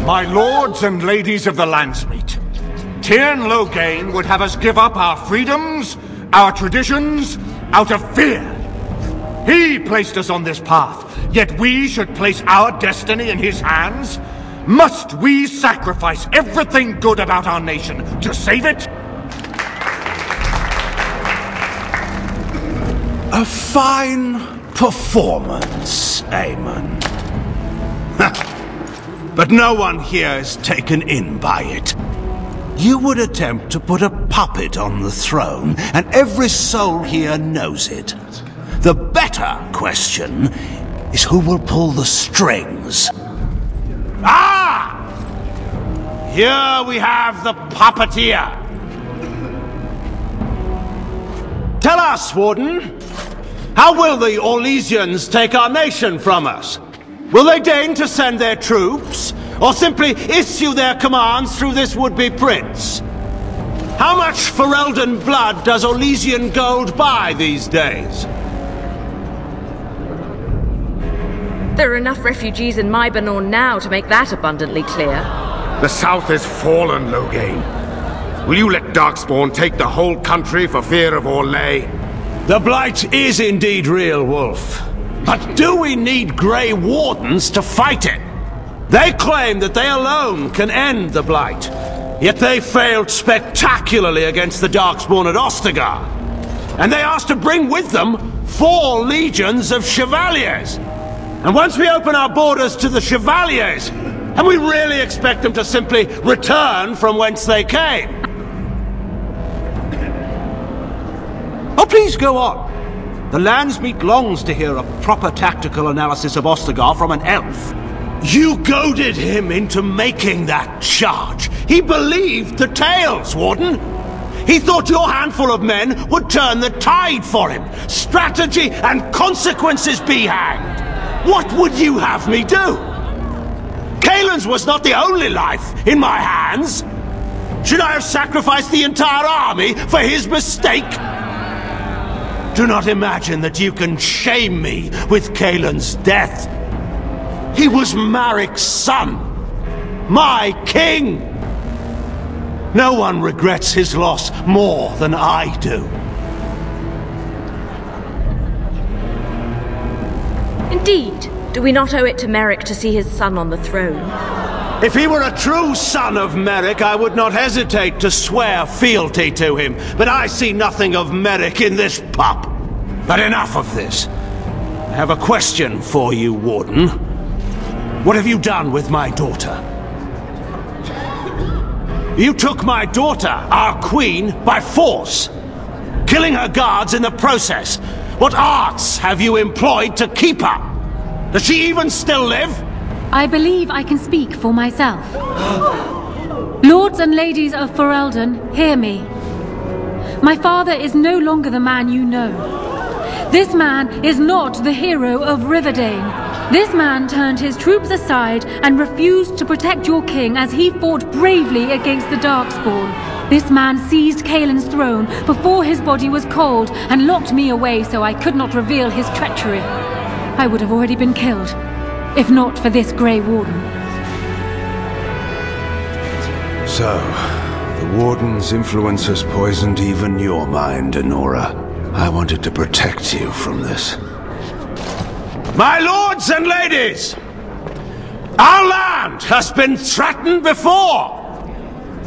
My lords and ladies of the Landsmeet, Tyrn Loghain would have us give up our freedoms, our traditions, out of fear. He placed us on this path, yet we should place our destiny in his hands? Must we sacrifice everything good about our nation to save it? A fine performance, Aemon. But no one here is taken in by it. You would attempt to put a puppet on the throne, and every soul here knows it. The better question is who will pull the strings. Ah! Here we have the puppeteer. Tell us, Warden, how will the Orlesians take our nation from us? Will they deign to send their troops, or simply issue their commands through this would-be prince? How much Ferelden blood does Orlesian gold buy these days? There are enough refugees in Mybanor now to make that abundantly clear. The South is fallen, Loghain. Will you let Darkspawn take the whole country for fear of Orlais? The Blight is indeed real, Wolf. But do we need Grey Wardens to fight it? They claim that they alone can end the Blight, yet they failed spectacularly against the Darkspawn at Ostagar. And they asked to bring with them 4 legions of Chevaliers. And once we open our borders to the Chevaliers, and we really expect them to simply return from whence they came? Oh, please go on. The Landsmeet longs to hear a proper tactical analysis of Ostagar from an elf. You goaded him into making that charge. He believed the tales, Warden. He thought your handful of men would turn the tide for him. Strategy and consequences be hanged. What would you have me do? Kaelin's was not the only life in my hands. Should I have sacrificed the entire army for his mistake? Do not imagine that you can shame me with Kaelin's death. He was Marik's son, my king. No one regrets his loss more than I do. Indeed. Do we not owe it to Merrick to see his son on the throne? If he were a true son of Merrick, I would not hesitate to swear fealty to him. But I see nothing of Merrick in this pup. But enough of this. I have a question for you, Warden. What have you done with my daughter? You took my daughter, our queen, by force, killing her guards in the process. What arts have you employed to keep her? Does she even still live? I believe I can speak for myself. Lords and ladies of Ferelden, hear me. My father is no longer the man you know. This man is not the hero of Riverdane. This man turned his troops aside and refused to protect your king as he fought bravely against the Darkspawn. This man seized Kaelin's throne before his body was cold and locked me away so I could not reveal his treachery. I would have already been killed, if not for this Grey Warden. So, the Warden's influence has poisoned even your mind, Anora. I wanted to protect you from this. My lords and ladies! Our land has been threatened before!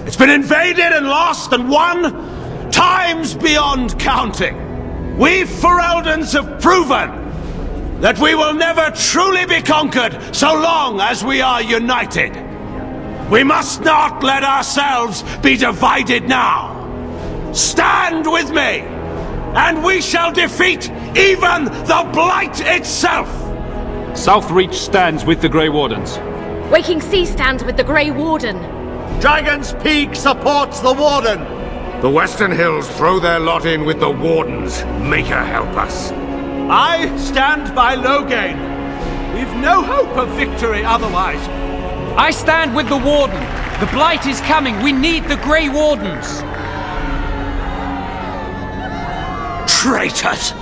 It's been invaded and lost and won times beyond counting. We Fereldans have proven that we will never truly be conquered so long as we are united. We must not let ourselves be divided now. Stand with me, and we shall defeat even the Blight itself! Southreach stands with the Grey Wardens. Waking Sea stands with the Grey Warden. Dragon's Peak supports the Warden. The Western Hills throw their lot in with the Wardens. Make her help us. I stand by Loghain. We've no hope of victory otherwise. I stand with the Warden. The Blight is coming. We need the Grey Wardens. Traitors!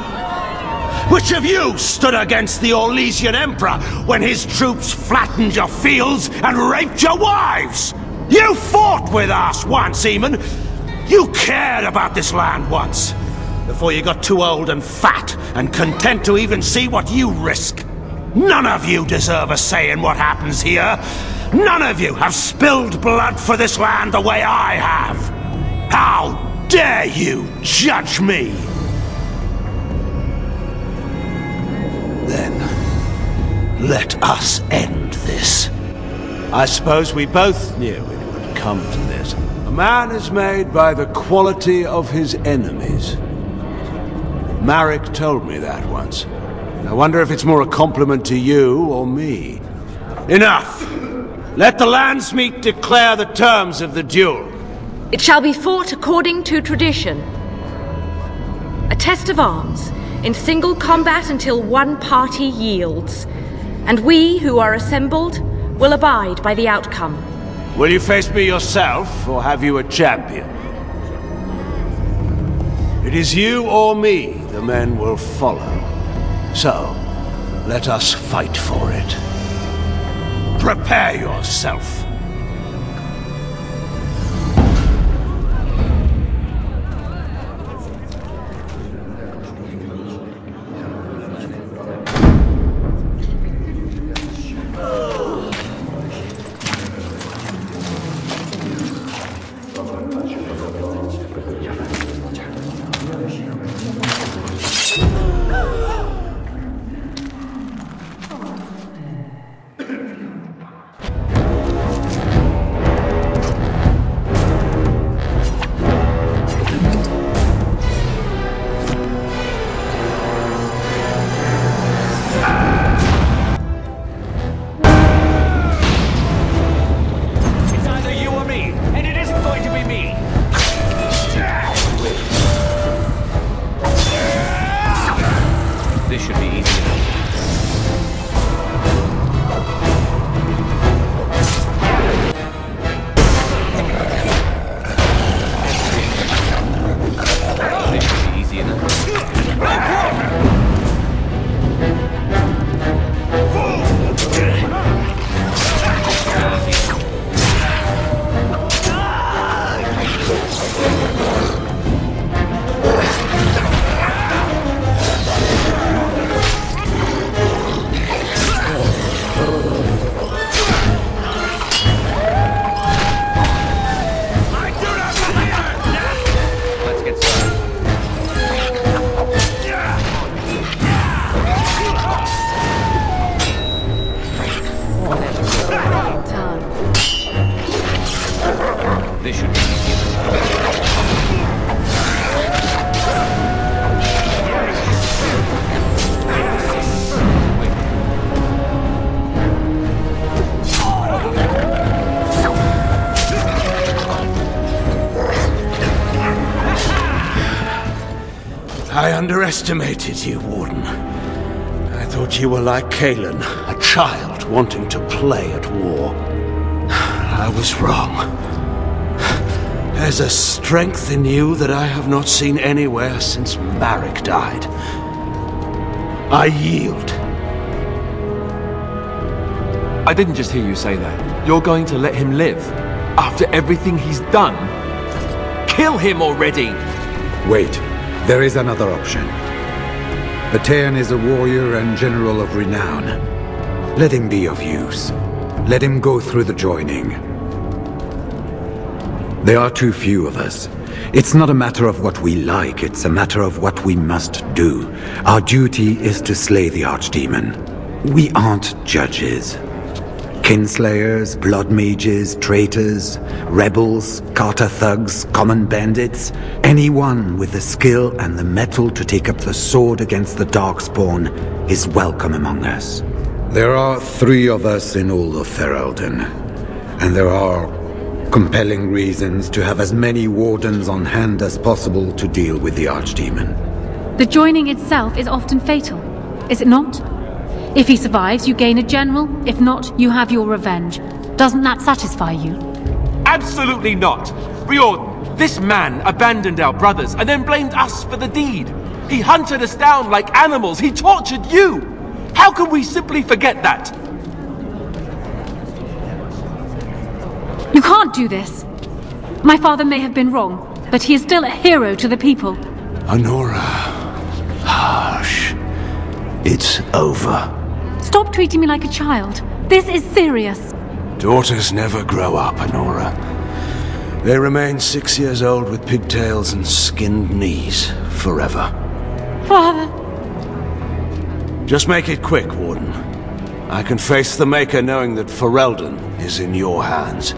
Which of you stood against the Orlesian Emperor when his troops flattened your fields and raped your wives? You fought with us once, Eamon. You cared about this land once, before you got too old and fat and content to even see what you risk. None of you deserve a say in what happens here. None of you have spilled blood for this land the way I have. How dare you judge me? Then, let us end this. I suppose we both knew it would come to this. A man is made by the quality of his enemies. Marek told me that once. I wonder if it's more a compliment to you or me. Enough! Let the Landsmeet declare the terms of the duel. It shall be fought according to tradition. A test of arms, in single combat until one party yields. And we who are assembled will abide by the outcome. Will you face me yourself, or have you a champion? It is you or me the men will follow. So, let us fight for it. Prepare yourself. I underestimated you, Warden. I thought you were like Kalen, a child wanting to play at war. I was wrong. There's a strength in you that I have not seen anywhere since Marek died. I yield. I didn't just hear you say that. You're going to let him live? After everything he's done? Kill him already! Wait. There is another option. Batean is a warrior and general of renown. Let him be of use. Let him go through the joining. There are too few of us. It's not a matter of what we like, it's a matter of what we must do. Our duty is to slay the Archdemon. We aren't judges. Kinslayers, blood mages, traitors, rebels, Carter thugs, common bandits. Anyone with the skill and the mettle to take up the sword against the Darkspawn is welcome among us. There are 3 of us in all of Ferelden, and there are compelling reasons to have as many wardens on hand as possible to deal with the Archdemon. The joining itself is often fatal, is it not? If he survives, you gain a general. If not, you have your revenge. Doesn't that satisfy you? Absolutely not! Riordan, this man abandoned our brothers and then blamed us for the deed. He hunted us down like animals. He tortured you. How can we simply forget that? You can't do this. My father may have been wrong, but he is still a hero to the people. Anora. Hush. It's over. Stop treating me like a child. This is serious. Daughters never grow up, Anora. They remain 6 years old with pigtails and skinned knees forever. Father. Just make it quick, Warden. I can face the Maker knowing that Ferelden is in your hands.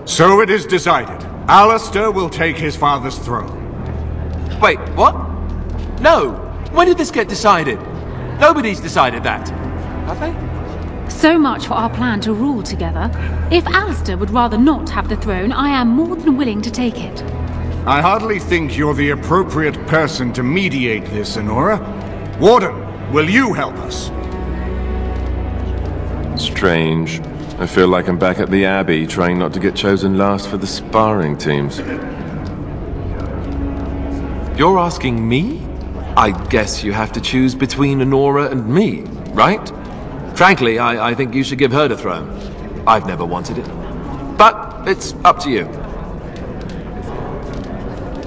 So it is decided. Alistair will take his father's throne. Wait, what? No! When did this get decided? Nobody's decided that. Have they? So much for our plan to rule together. If Alistair would rather not have the throne, I am more than willing to take it. I hardly think you're the appropriate person to mediate this, Anora. Warden, will you help us? Strange. I feel like I'm back at the Abbey, trying not to get chosen last for the sparring teams. You're asking me? I guess you have to choose between Anora and me, right? Frankly, I think you should give her the throne. I've never wanted it. But it's up to you.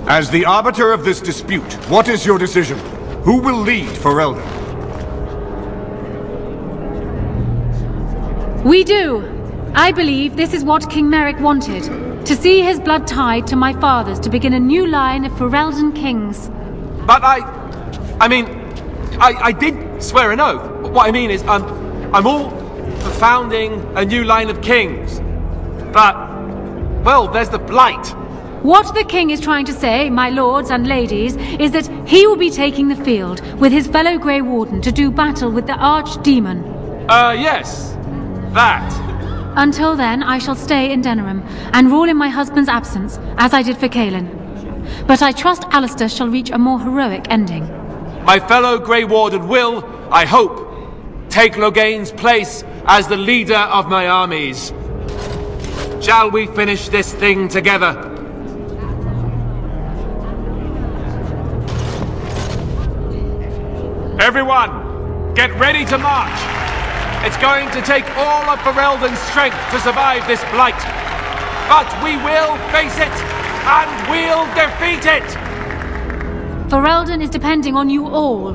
As the arbiter of this dispute, what is your decision? Who will lead Ferelden? We do. I believe this is what King Merrick wanted. To see his blood tied to my father's to begin a new line of Ferelden kings. But I mean, I did swear an oath. What I mean is, I'm all for founding a new line of kings. But, well, there's the Blight. What the king is trying to say, my lords and ladies, is that he will be taking the field with his fellow Grey Warden to do battle with the Archdemon. Yes. That. Until then, I shall stay in Denerim and rule in my husband's absence, as I did for Kaelin. But I trust Alistair shall reach a more heroic ending. My fellow Grey Warden will, I hope, take Loghain's place as the leader of my armies. Shall we finish this thing together? Everyone, get ready to march! It's going to take all of Ferelden's strength to survive this blight. But we will face it, and we'll defeat it! Ferelden is depending on you all.